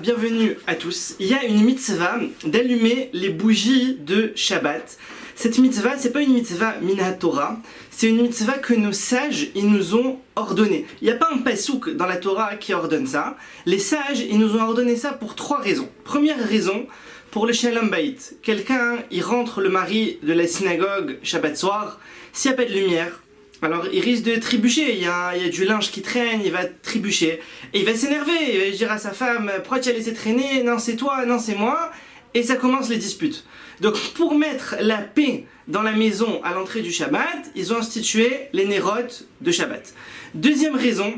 bienvenue à tous. Il y a une mitzvah d'allumer les bougies de Shabbat. Cette mitzvah, c'est pas une mitzvah minat Torah, c'est une mitzvah que nos sages, ils nous ont ordonnée. Il n'y a pas un pasouk dans la Torah qui ordonne ça. Les sages, ils nous ont ordonné ça pour 3 raisons. Première raison, pour le Shalom Bayit. Quelqu'un, il rentre le mari de la synagogue Shabbat soir, s'il n'y a pas de lumière, alors il risque de trébucher, il y a du linge qui traîne, il va trébucher. Et il va s'énerver, il va dire à sa femme, pourquoi tu as laissé traîner? Non c'est toi, non c'est moi. Et ça commence les disputes. Donc pour mettre la paix dans la maison à l'entrée du Shabbat, ils ont institué les nérotes de Shabbat. Deuxième raison,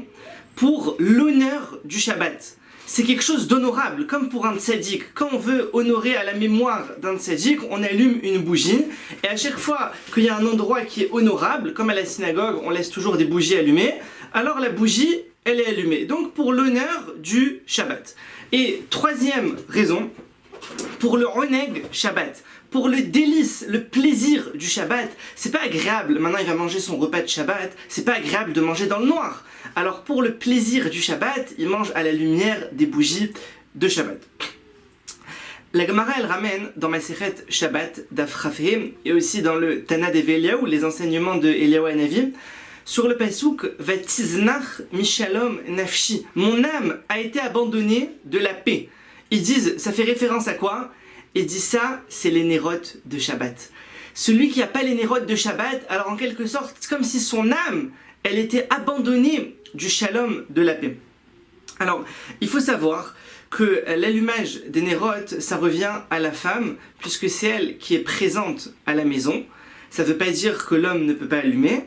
pour l'honneur du Shabbat. C'est quelque chose d'honorable, comme pour un tzaddik. Quand on veut honorer à la mémoire d'un tzaddik, on allume une bougie. Et à chaque fois qu'il y a un endroit qui est honorable, comme à la synagogue, on laisse toujours des bougies allumées, alors la bougie, elle est allumée. Donc pour l'honneur du Shabbat. Et troisième raison, pour le oneg Shabbat, pour le délice, le plaisir du Shabbat. C'est pas agréable, maintenant il va manger son repas de Shabbat, c'est pas agréable de manger dans le noir. Alors pour le plaisir du Shabbat, il mange à la lumière des bougies de Shabbat. La Gemara elle ramène dans Masechet Shabbat d'Afrafé et aussi dans le Tana d'Eliyahu, les enseignements de Eliyahu Hanavi, sur le pasouk Vatiznach Mishalom Nafshi. Mon âme a été abandonnée de la paix. Ils disent, ça fait référence à quoi? Et dit ça, c'est les nérotes de Shabbat. Celui qui n'a pas les nérotes de Shabbat, alors en quelque sorte, c'est comme si son âme, elle était abandonnée du shalom, de la paix. Alors, il faut savoir que l'allumage des nérotes, ça revient à la femme, puisque c'est elle qui est présente à la maison. Ça ne veut pas dire que l'homme ne peut pas allumer,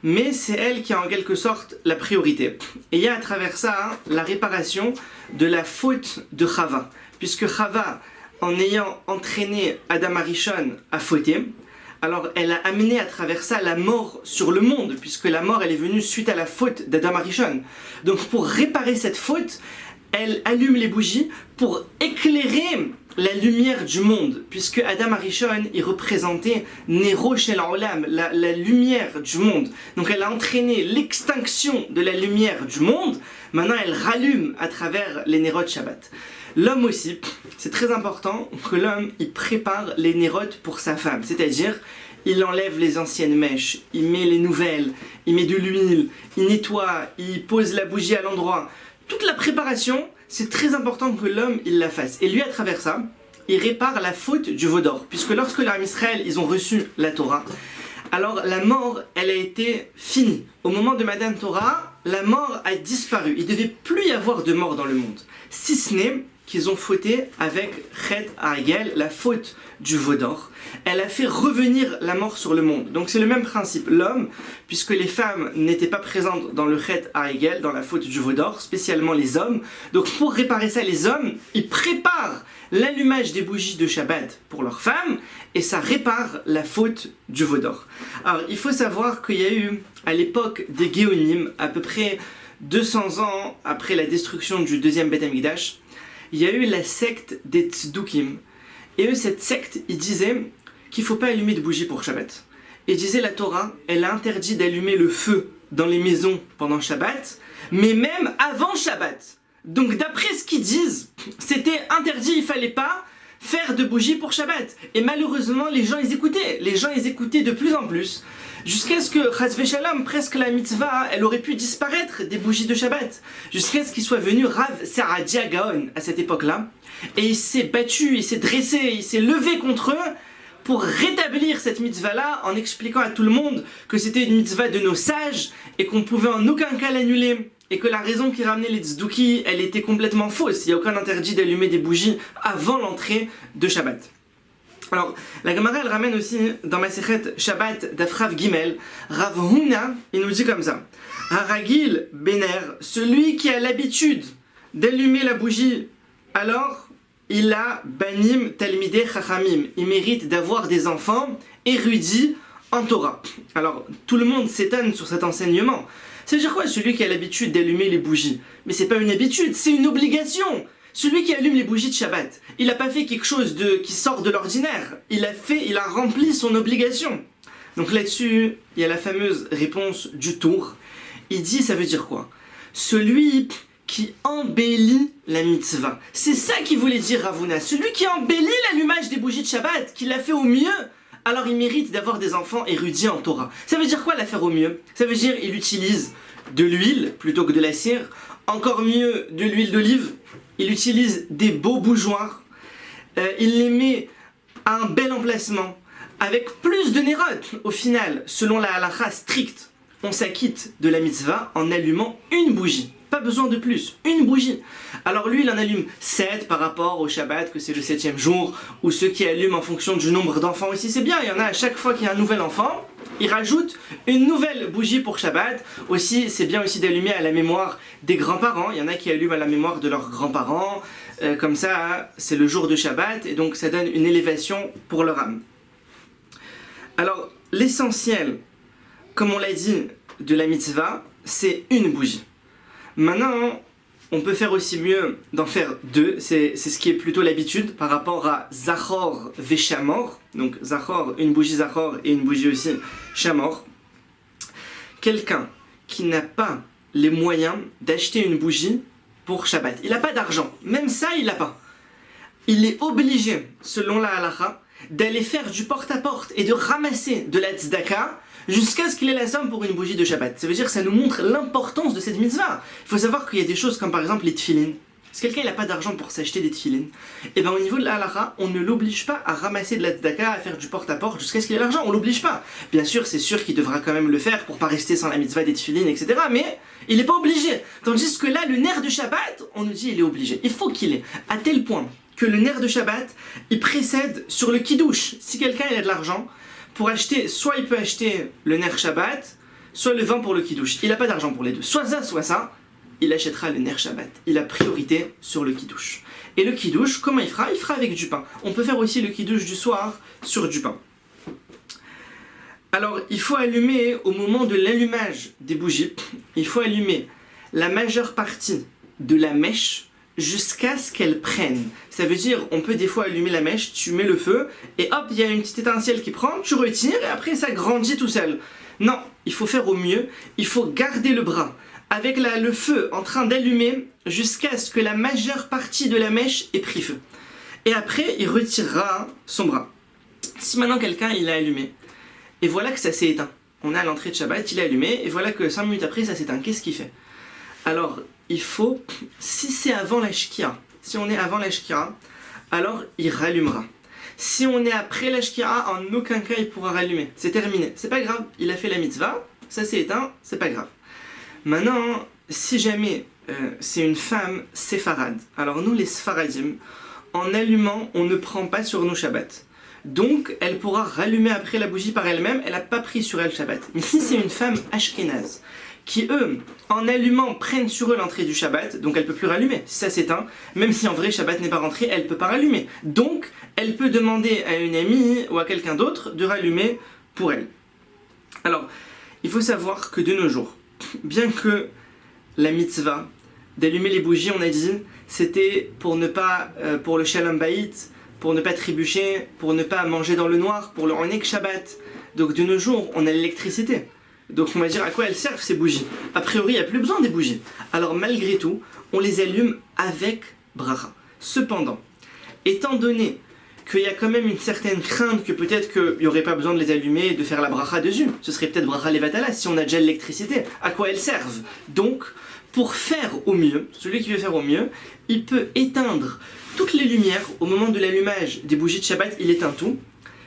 mais c'est elle qui a en quelque sorte la priorité. Et il y a à travers ça la réparation de la faute de Chava, puisque Chava, en ayant entraîné Adam Arishon à fauter, alors elle a amené à travers ça la mort sur le monde, puisque la mort elle est venue suite à la faute d'Adam Arishon. Donc pour réparer cette faute, elle allume les bougies pour éclairer la lumière du monde, puisque Adam Arishon il représentait Nero Shel Olam, la lumière du monde. Donc elle a entraîné l'extinction de la lumière du monde. Maintenant elle rallume à travers les Nérot Shabbat. L'homme aussi, c'est très important que l'homme il prépare les nérotes pour sa femme, c'est-à-dire il enlève les anciennes mèches, il met les nouvelles, il met de l'huile, il nettoie, il pose la bougie à l'endroit. Toute la préparation, c'est très important que l'homme il la fasse. Et lui à travers ça, il répare la faute du veau d'or, puisque lorsque les Israël ils ont reçu la Torah, alors la mort elle a été finie. Au moment de Matan Torah, la mort a disparu. Il ne devait plus y avoir de mort dans le monde, si ce n'est qu'ils ont fauté avec Chet Harigel, la faute du veau d'or. Elle a fait revenir la mort sur le monde. Donc c'est le même principe. L'homme, puisque les femmes n'étaient pas présentes dans le Chet Harigel, dans la faute du veau d'or, spécialement les hommes. Donc pour réparer ça, les hommes, ils préparent l'allumage des bougies de Shabbat pour leurs femmes, et ça répare la faute du veau d'or. Alors il faut savoir qu'il y a eu, à l'époque des Géonim, à peu près 200 ans après la destruction du deuxième Beth Amikdash, il y a eu la secte des Tzdukim. Et eux, cette secte, ils disaient qu'il ne faut pas allumer de bougies pour Shabbat. Et ils disaient la Torah, elle a interdit d'allumer le feu dans les maisons pendant Shabbat, mais même avant Shabbat. Donc d'après ce qu'ils disent, c'était interdit, il ne fallait pas faire de bougies pour Shabbat. Et malheureusement, les gens, ils écoutaient. Les gens, ils écoutaient de plus en plus. Jusqu'à ce que, Chas Veshalom, presque la mitzvah, elle aurait pu disparaître des bougies de Shabbat. Jusqu'à ce qu'il soit venu Rav Saradia Gaon à cette époque-là. Et il s'est battu, il s'est dressé, il s'est levé contre eux pour rétablir cette mitzvah-là en expliquant à tout le monde que c'était une mitzvah de nos sages et qu'on pouvait en aucun cas l'annuler. Et que la raison qui ramenait les tzduki, elle était complètement fausse. Il n'y a aucun interdit d'allumer des bougies avant l'entrée de Shabbat. Alors, la Gemara elle ramène aussi dans Masechet Shabbat d'Afrav Gimel, Rav Huna, il nous dit comme ça: Haragil Bener, celui qui a l'habitude d'allumer la bougie, alors il a Banim Talmidei Chachamim, il mérite d'avoir des enfants érudits en Torah. Alors, tout le monde s'étonne sur cet enseignement. Ça veut dire quoi, celui qui a l'habitude d'allumer les bougies? Mais c'est pas une habitude, c'est une obligation. Celui qui allume les bougies de Shabbat, il n'a pas fait quelque chose qui sort de l'ordinaire. Il a rempli son obligation. Donc là-dessus, il y a la fameuse réponse du Tour. Il dit, ça veut dire quoi? Celui qui embellit la mitzvah. C'est ça qu'il voulait dire Ravuna. Celui qui embellit l'allumage des bougies de Shabbat, qui l'a fait au mieux, alors il mérite d'avoir des enfants érudits en Torah. Ça veut dire quoi, la faire au mieux? Ça veut dire il utilise de l'huile plutôt que de la cire, encore mieux de l'huile d'olive, il utilise des beaux bougeoirs, il les met à un bel emplacement, avec plus de nérot. Au final, selon la halakha stricte, on s'acquitte de la mitzvah en allumant une bougie. Pas besoin de plus, une bougie. Alors lui, il en allume 7 par rapport au Shabbat, que c'est le 7e jour, ou ceux qui allument en fonction du nombre d'enfants aussi, c'est bien. Il y en a à chaque fois qu'il y a un nouvel enfant, il rajoute une nouvelle bougie pour Shabbat. Aussi, c'est bien aussi d'allumer à la mémoire des grands-parents. Il y en a qui allument à la mémoire de leurs grands-parents. Comme ça, c'est le jour de Shabbat, et donc ça donne une élévation pour leur âme. Alors, l'essentiel, comme on l'a dit, de la mitzvah, c'est une bougie. Maintenant, on peut faire aussi mieux d'en faire 2, c'est ce qui est plutôt l'habitude par rapport à Zachor Veshamor, donc Zachor, une bougie Zachor et une bougie aussi Shamor. Quelqu'un qui n'a pas les moyens d'acheter une bougie pour Shabbat, il n'a pas d'argent, même ça il n'a pas. Il est obligé, selon la halakha, d'aller faire du porte-à-porte et de ramasser de la tzedaka jusqu'à ce qu'il ait la somme pour une bougie de Shabbat. Ça veut dire que ça nous montre l'importance de cette mitzvah. Il faut savoir qu'il y a des choses comme par exemple les tefilin. Si quelqu'un n'a pas d'argent pour s'acheter des tefilin, et bien au niveau de la halakha, on ne l'oblige pas à ramasser de la tzedaka, à faire du porte-à-porte jusqu'à ce qu'il ait l'argent. On l'oblige pas. Bien sûr, c'est sûr qu'il devra quand même le faire pour pas rester sans la mitzvah des tefilin, etc. Mais il n'est pas obligé. Tandis que là, le nerf de Shabbat, on nous dit il est obligé. Il faut qu'il ait. À tel point que le nerf de Shabbat, il précède sur le kiddush. Si quelqu'un il a de l'argent, pour acheter, soit il peut acheter le ner Shabbat, soit le vin pour le kiddush. Il n'a pas d'argent pour les deux. Soit ça, il achètera le ner Shabbat. Il a priorité sur le kiddush. Et le kiddush, comment il fera? Il fera avec du pain. On peut faire aussi le kiddush du soir sur du pain. Alors, il faut allumer, au moment de l'allumage des bougies, il faut allumer la majeure partie de la mèche jusqu'à ce qu'elle prenne. Ça veut dire, on peut des fois allumer la mèche, tu mets le feu, et hop, il y a une petite étincelle qui prend, tu retires, et après ça grandit tout seul. Non, il faut faire au mieux, il faut garder le bras, avec le feu en train d'allumer, jusqu'à ce que la majeure partie de la mèche ait pris feu. Et après, il retirera son bras. Si maintenant quelqu'un, il l'a allumé, et voilà que ça s'est éteint. On est à l'entrée de Shabbat, il l'a allumé, et voilà que 5 minutes après, ça s'éteint. Qu'est-ce qu'il fait? Alors, il faut, si c'est avant la shkira, si on est avant la shkira, alors il rallumera. Si on est après la shkira, en aucun cas il pourra rallumer. C'est terminé. C'est pas grave, il a fait la mitzvah, ça s'est éteint, c'est pas grave. Maintenant, si jamais c'est une femme séfarade, alors nous les séfaradim, en allumant, on ne prend pas sur nos Shabbat. Donc, elle pourra rallumer après la bougie par elle-même, elle n'a pas pris sur elle Shabbat. Mais si c'est une femme ashkénaze, qui eux, en allumant, prennent sur eux l'entrée du Shabbat, donc elle ne peut plus rallumer. Si ça s'éteint, même si en vrai Shabbat n'est pas rentré, elle ne peut pas rallumer. Donc, elle peut demander à une amie ou à quelqu'un d'autre de rallumer pour elle. Alors, il faut savoir que de nos jours, bien que la mitzvah d'allumer les bougies, on a dit, c'était pour ne pas, pour le shalom bayit, pour ne pas trébucher, pour ne pas manger dans le noir, pour le Onek Shabbat. Donc de nos jours, on a l'électricité. Donc on va dire à quoi elles servent ces bougies. A priori, il n'y a plus besoin des bougies. Alors malgré tout, on les allume avec bracha. Cependant, étant donné qu'il y a quand même une certaine crainte que peut-être qu'il n'y aurait pas besoin de les allumer et de faire la bracha dessus, ce serait peut-être bracha levatala si on a déjà l'électricité. À quoi elles servent? Donc, pour faire au mieux, celui qui veut faire au mieux, il peut éteindre toutes les lumières au moment de l'allumage des bougies de Shabbat, il éteint tout.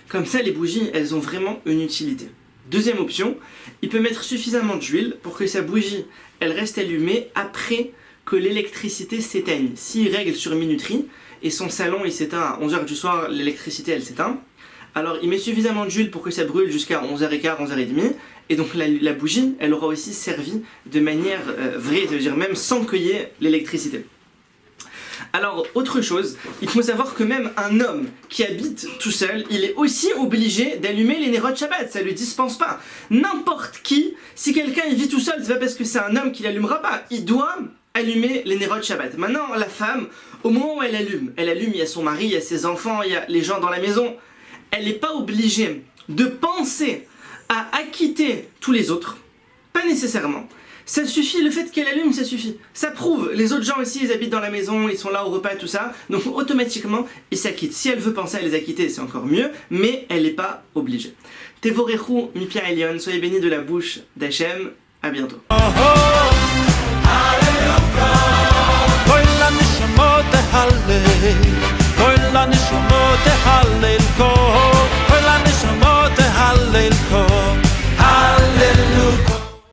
Comme ça, les bougies, elles ont vraiment une utilité. Deuxième option, il peut mettre suffisamment d'huile pour que sa bougie, elle reste allumée après que l'électricité s'éteigne. S'il règle sur minuterie et son salon il s'éteint à 11h du soir, l'électricité elle s'éteint, alors il met suffisamment d'huile pour que ça brûle jusqu'à 11h15, 11h30, et donc la bougie, elle aura aussi servi de manière vraie, c'est-à-dire même sans qu'il y ait l'électricité. Alors, autre chose, il faut savoir que même un homme qui habite tout seul, il est aussi obligé d'allumer les Nerot Shabbat, ça ne le dispense pas. N'importe qui, si quelqu'un il vit tout seul, c'est pas parce que c'est un homme qui l'allumera pas, il doit allumer les Nerot Shabbat. Maintenant, la femme, au moment où elle allume, il y a son mari, il y a ses enfants, il y a les gens dans la maison, elle n'est pas obligée de penser à acquitter tous les autres, pas nécessairement. Ça suffit, le fait qu'elle allume, ça suffit. Ça prouve, les autres gens aussi, ils habitent dans la maison, ils sont là au repas, tout ça, donc automatiquement, ils s'acquittent. Si elle veut penser à les acquitter, c'est encore mieux, mais elle n'est pas obligée. Tevorechu mipia Elion, soyez bénis de la bouche d'Hachem, à bientôt. Hallel